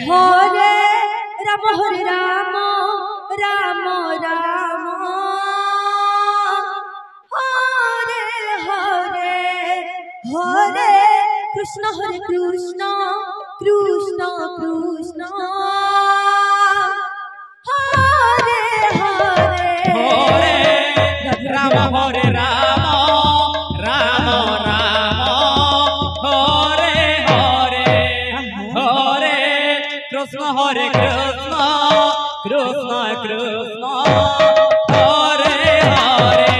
Hare Ram Ram Ram Hare Hare Hare Krishna Krishna Krishna Hare Hare Hare Ram Hare Ram Ram Ram Hare Hare Hare Krishna Hare Krishna Krishna Krishna Hare Hare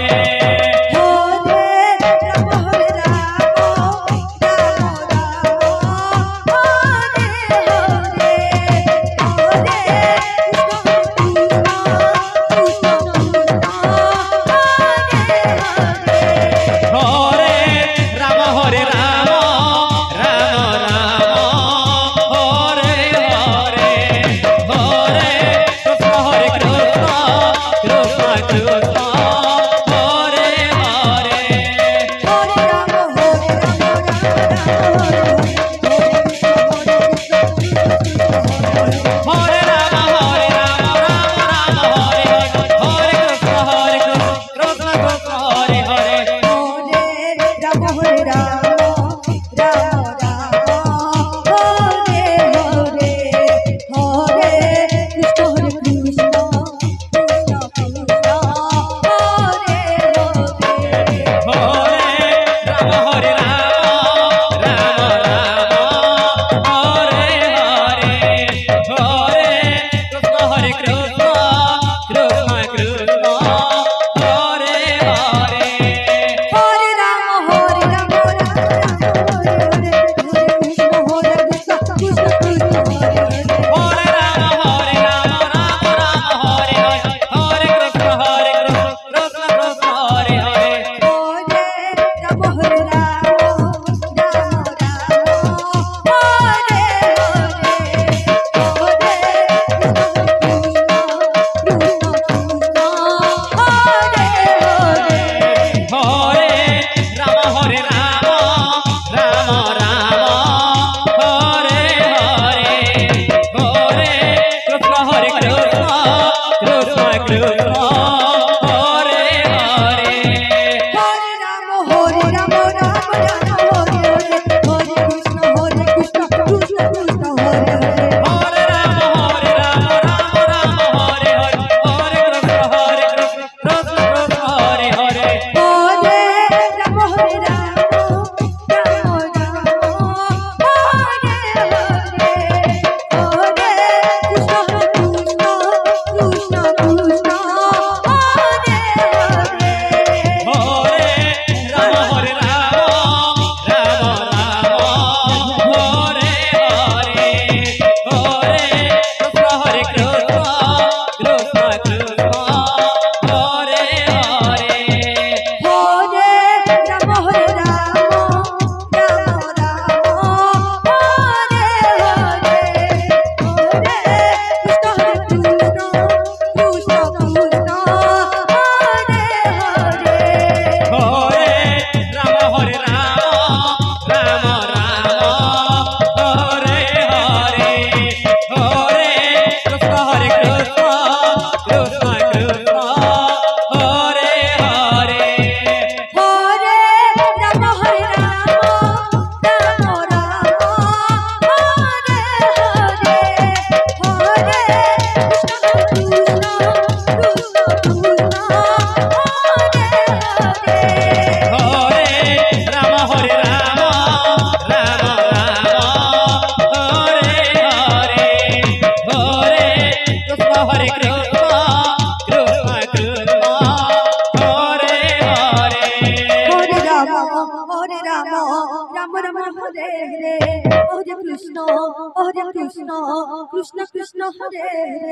Krishna Krishna Hare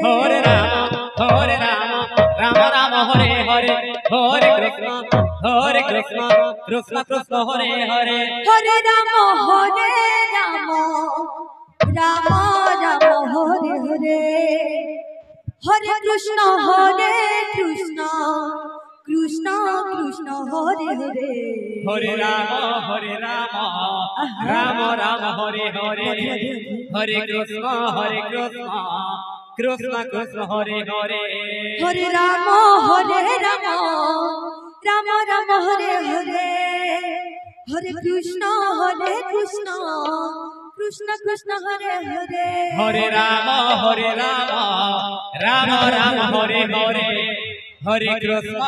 Hare Ram Ram Ram Hare Hare Hare Krishna Krishna Krishna Hare Hare Hare Ram Ram Ram Hare Hare Hare Krishna Krishna Krishna Krishna Hare Hare Hare Ram Ram Ram Hare Hare Hare Krishna Krishna Krishna Hare Hare Hare Ram Ram Ram Hare Hare Hare Krishna Krishna Krishna Hare Hare Hare Ram Ram Ram Hare Hare Hare Krishna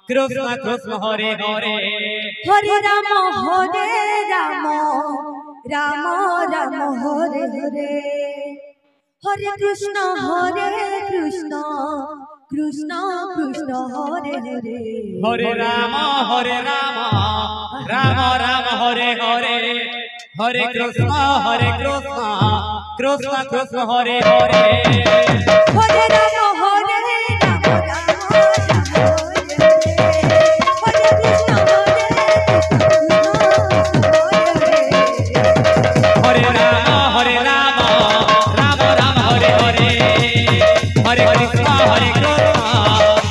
Krishna Krishna Hare Hare Hare Ram Ram Ram Hare Hare Hare Krishna Krishna Krishna Hare Hare Hare Ram Ram Ram Hare Hare Hare Krishna Krishna Krishna Hare Hare Hare Ram Ram Hare Krishna Hare Ram Ram Ram Hare Hare Hare Krishna Krishna Krishna Hare Hare Hare Ram Ram Hare Ram Ram Ram Hare Hare Hare Krishna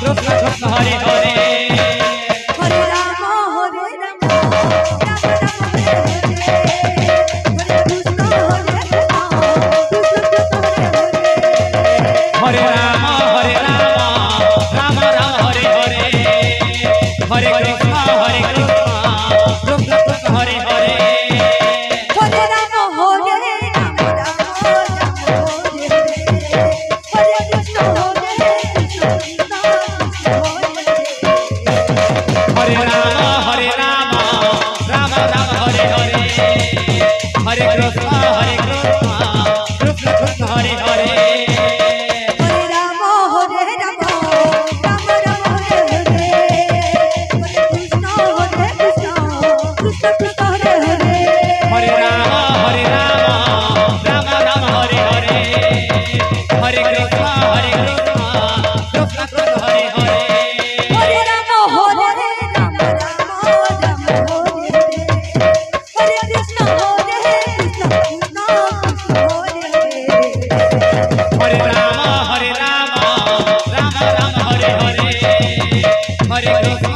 Krishna Krishna Hare Hare Hare Ram Ram Hare Krishna Hare Ram Ram Ram Hare Hare Hare Krishna Krishna Krishna Hare Hare Hare Ram Ram Ram Hare Hare Hare Krishna Krishna Krishna Hare Hare Hare Ram Ram Ram Hare Hare Hare Krishna Krishna Krishna Hare Hare Hare Ram Ram Ram Hare Hare Krishna Krishna Krishna Hare Hare Hare Ram Ram Ram Hare Hare Hare Krishna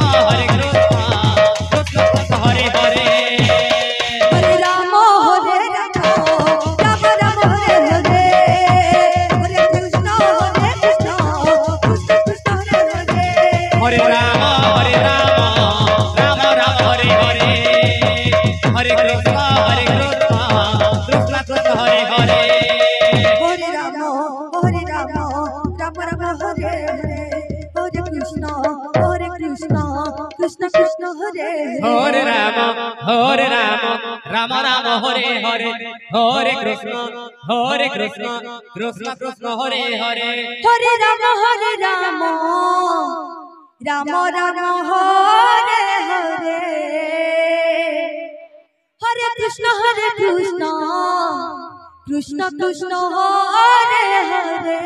Krishna Krishna Hare Hare Hare Ram Ram Ram Hare Hare Hare Krishna Krishna Krishna Hare Hare Hare Ram Ram Ram Hare Hare Hare Krishna Krishna Krishna Hare Hare Hare Ram Ram Ram Hare Hare Hare Krishna Krishna Krishna Hare Hare Ram Ram Ram Hare Hare Hare Krishna Krishna Krishna Hare Hare Hare Ram Ram Ram Hare Hare Hare Krishna Krishna Krishna Hare Hare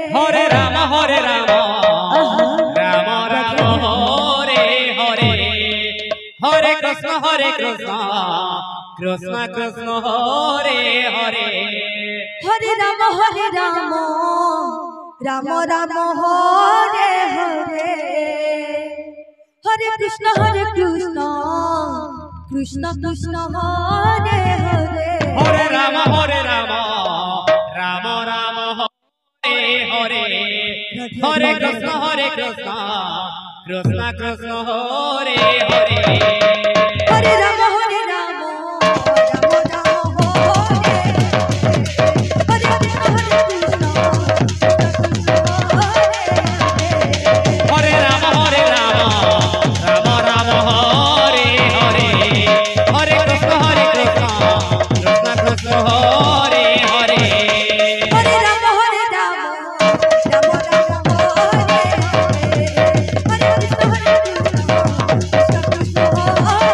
Hare Ram Ram Ram Hare Hare Hare Krishna Krishna Krishna Hare Hare Hare Ram Ram Ram Hare Hare Hare Krishna Krishna Krishna Hare Hare Hare Ram Ram Ram Hare Hare Hare Krishna Krishna Krishna Hare Hare Hare Ram Ram Ram Hare Hare Krishna Krishna Hare Ram Ram Ram Hare Hare Hare Krishna Krishna Krishna Hare Hare Hare Ram Ram Ram Hare Hare Krishna Krishna Krishna Hare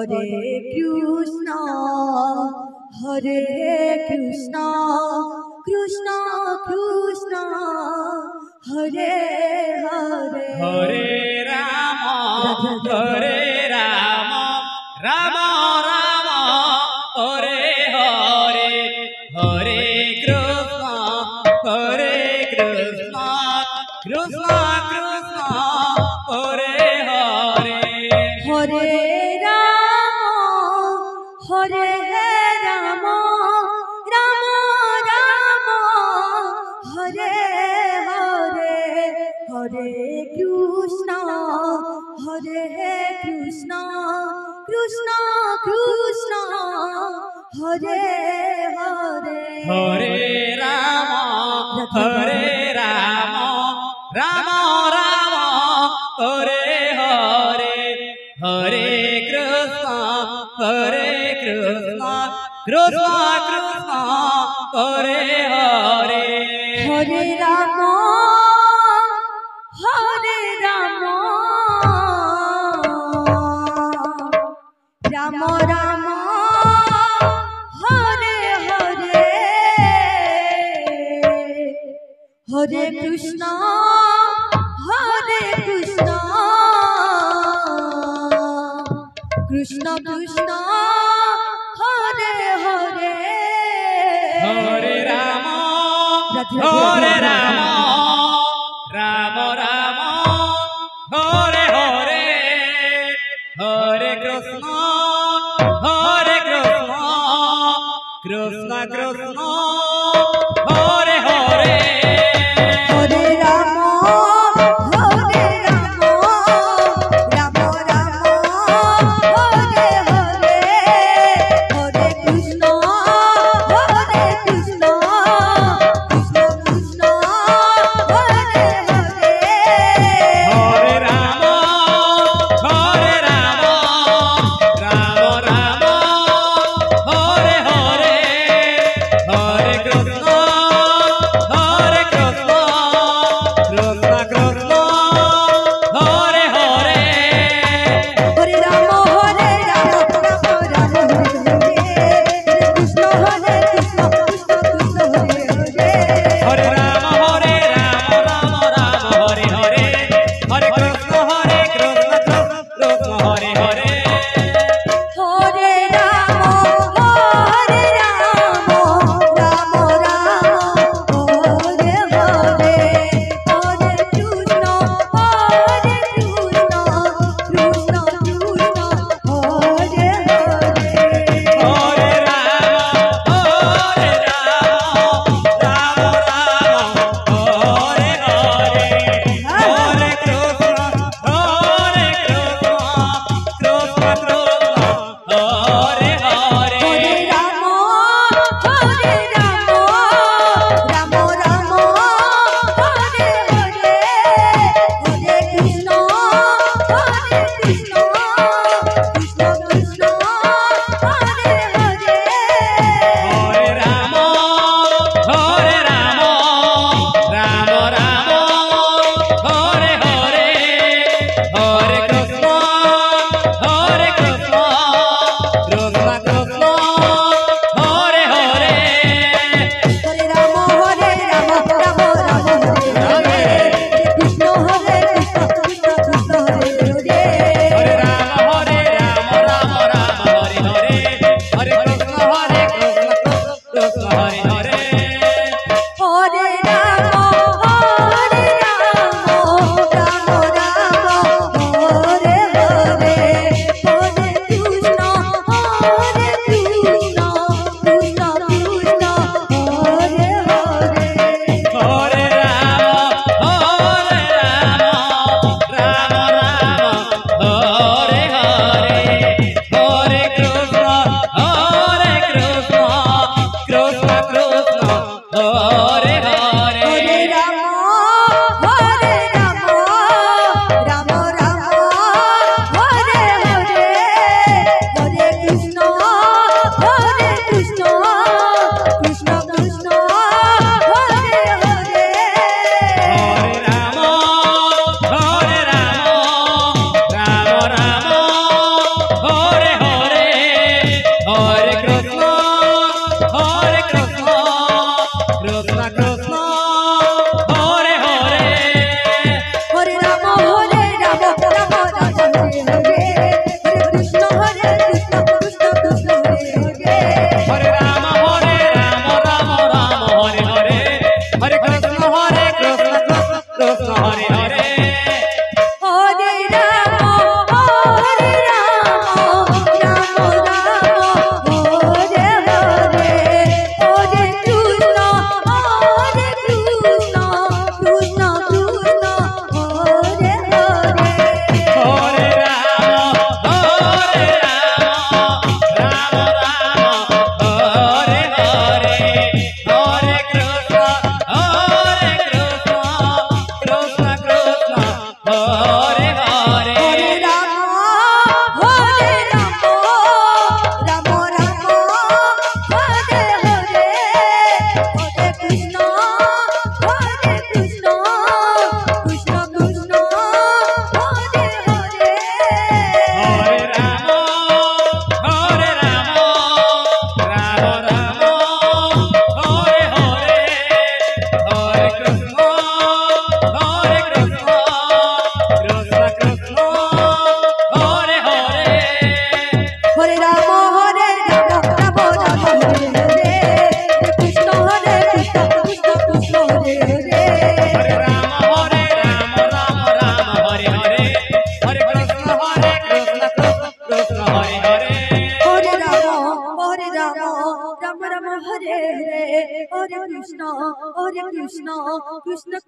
Hare Krishna, Hare Krishna, Krishna Krishna, Hare Hare, Hare Rama, Hare Rama, Rama Rama, Hare Hare, Hare Krishna, Hare Krishna, Krishna Krishna, Hare Hare, Hare Rama, Hare Rama, Rama Rama, Hare Hare, Hare Krishna, Hare Krishna, Krishna Krishna, Hare Hare, Hare Rama, Hare Rama, Rama Rama, Hare Hare, Hare Krishna, Hare Krishna, Krishna Krishna, Hare Hare, Hare Rama, Hare Rama, Rama Rama, Hare Hare, Hare Krishna, Hare Krishna, Krishna Krishna, Hare Hare, Hare Rama, Hare Rama, Rama Rama, Hare Hare, Hare Krishna, Hare Krishna, Krishna Krishna, Hare Hare, Hare Rama, Hare Rama, Rama Rama, Hare Hare, Hare Krishna, Krishna Krishna,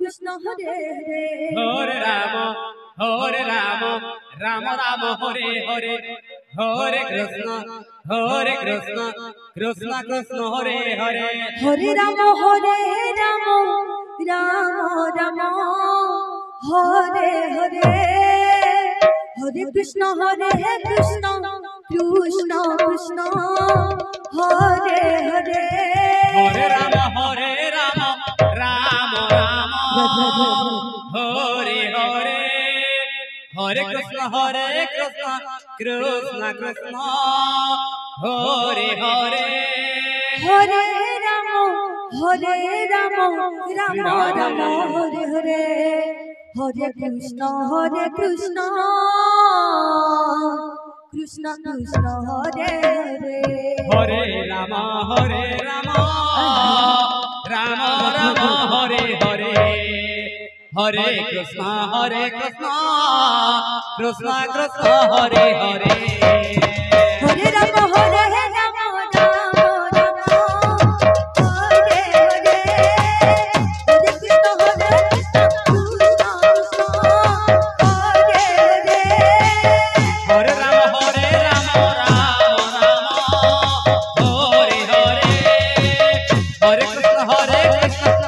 Krishna Hare Hare Hare Ram Ram Ram Hare Hare Hare Krishna Krishna Krishna Hare Hare Hare Ram Ram Ram Hare Hare Hare Krishna Krishna Krishna Krishna Hare Hare Hare Ram Ram Ram Hare Hare Hare Krishna Krishna Krishna Hare Hare Hare Ram Ram Ram Hare Hare Hare Krishna Krishna Krishna Krishna Hare Hare Hare Ram Ram Ram Hare Hare Hare Krishna Krishna Krishna Krishna Hare Hare Hare Ram Ram Ram Hare Hare Hare Krishna Krishna Krishna Hare Hare Hare Ram Ram Hare Hare Hare Krishna Krishna